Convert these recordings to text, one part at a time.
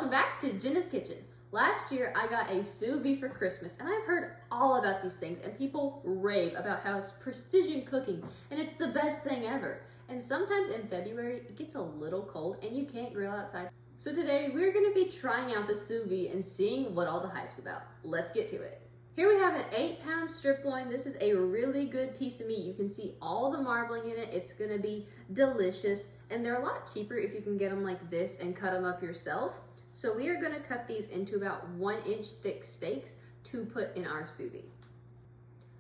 Welcome back to Jenna's Kitchen. Last year I got a sous vide for Christmas and I've heard all about these things and people rave about how it's precision cooking and it's the best thing ever. And sometimes in February it gets a little cold and you can't grill outside. So today we're going to be trying out the sous vide and seeing what all the hype's about. Let's get to it. Here we have an 8-pound strip loin. This is a really good piece of meat. You can see all the marbling in it. It's going to be delicious and they're a lot cheaper if you can get them like this and cut them up yourself. So we are going to cut these into about 1-inch thick steaks to put in our sous vide.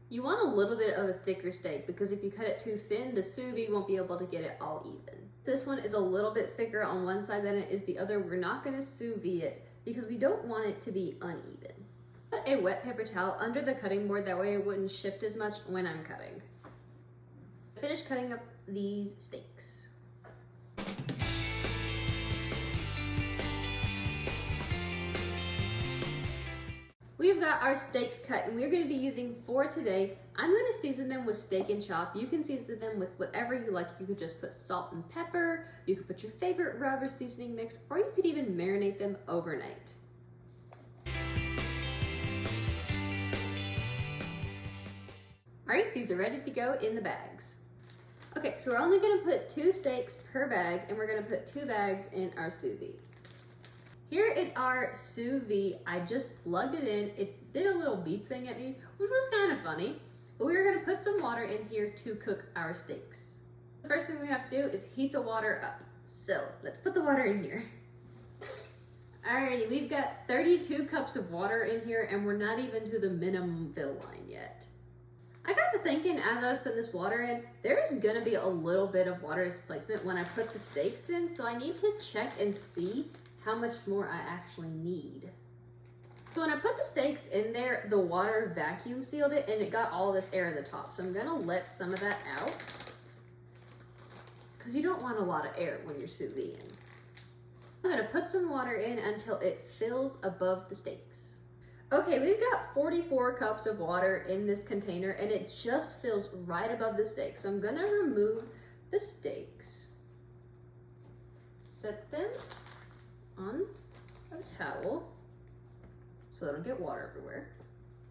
You want a little bit of a thicker steak because if you cut it too thin, the sous vide won't be able to get it all even. This one is a little bit thicker on one side than it is the other. We're not going to sous vide it because we don't want it to be uneven. Put a wet paper towel under the cutting board, that way it wouldn't shift as much when I'm cutting. Finish cutting up these steaks. We've got our steaks cut and we're going to be using 4 today. I'm going to season them with Steak and Shop. You can season them with whatever you like. You could just put salt and pepper, you could put your favorite rub or seasoning mix, or you could even marinate them overnight. Alright, these are ready to go in the bags. Okay, so we're only going to put 2 steaks per bag and we're going to put 2 bags in our sous vide. Here is our sous vide. I just plugged it in. It did a little beep thing at me, which was kind of funny. But we're going to put some water in here to cook our steaks. The first thing we have to do is heat the water up. So let's put the water in here. Alrighty, we've got 32 cups of water in here and we're not even to the minimum fill line yet. I got to thinking as I was putting this water in, there's gonna be a little bit of water displacement when I put the steaks in, so I need to check and see how much more I actually need. So when I put the steaks in there, the water vacuum sealed it and it got all this air in the top. So I'm gonna let some of that out because you don't want a lot of air when you're sous videing. I'm gonna put some water in until it fills above the steaks. Okay, we've got 44 cups of water in this container and it just fills right above the steaks. So I'm gonna remove the steaks, set them on a towel so they don't get water everywhere.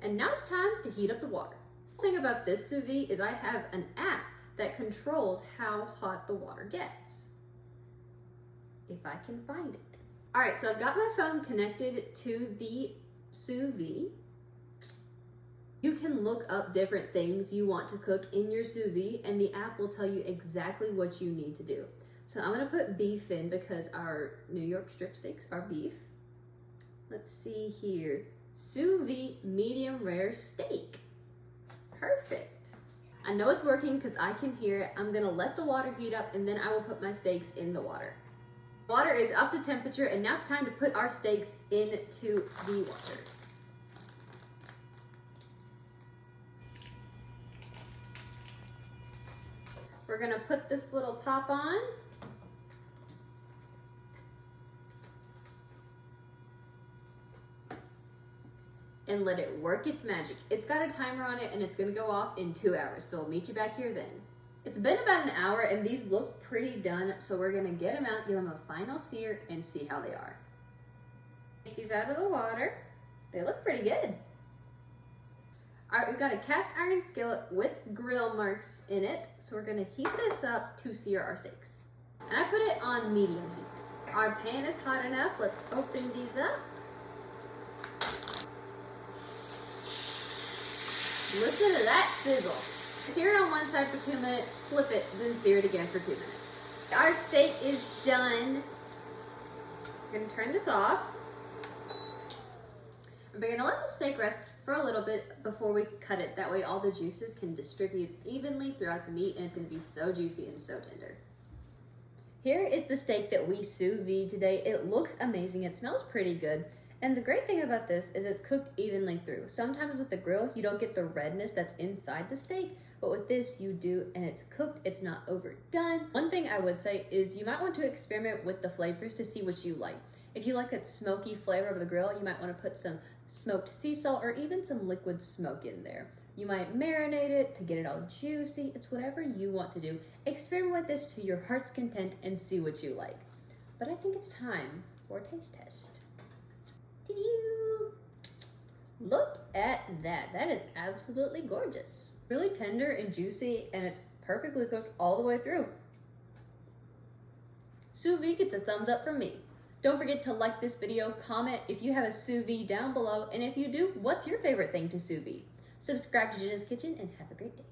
And now it's time to heat up the water. The thing about this sous vide is I have an app that controls how hot the water gets. If I can find it. All right, so I've got my phone connected to the sous vide. You can look up different things you want to cook in your sous vide and the app will tell you exactly what you need to do. So I'm gonna put beef in because our New York strip steaks are beef. Let's see here. Sous vide medium rare steak. Perfect. I know it's working because I can hear it. I'm gonna let the water heat up and then I will put my steaks in the water. Water is up to temperature and now it's time to put our steaks into the water. We're gonna put this little top on. And let it work its magic. It's got a timer on it and it's gonna go off in 2 hours. So I'll meet you back here then. It's been about an hour and these look pretty done. So we're gonna get them out, give them a final sear and see how they are. Take these out of the water. They look pretty good. All right, we've got a cast iron skillet with grill marks in it. So we're gonna heat this up to sear our steaks. And I put it on medium heat. Our pan is hot enough. Let's open these up. Listen to that sizzle. Sear it on one side for 2 minutes, flip it, then sear it again for 2 minutes. Our steak is done. We're gonna turn this off. We're gonna let the steak rest for a little bit before we cut it. That way all the juices can distribute evenly throughout the meat and it's gonna be so juicy and so tender. Here is the steak that we sous vide today. It looks amazing, it smells pretty good. And the great thing about this is it's cooked evenly through. Sometimes with the grill, you don't get the redness that's inside the steak, but with this you do, and it's cooked, it's not overdone. One thing I would say is you might want to experiment with the flavors to see what you like. If you like that smoky flavor of the grill, you might want to put some smoked sea salt or even some liquid smoke in there. You might marinate it to get it all juicy. It's whatever you want to do. Experiment with this to your heart's content and see what you like. But I think it's time for a taste test. Look at that. That is absolutely gorgeous. Really tender and juicy, and it's perfectly cooked all the way through. Sous vide gets a thumbs up from me. Don't forget to like this video, comment if you have a sous vide down below, and if you do, what's your favorite thing to sous vide? Subscribe to Jenna's Kitchen and have a great day.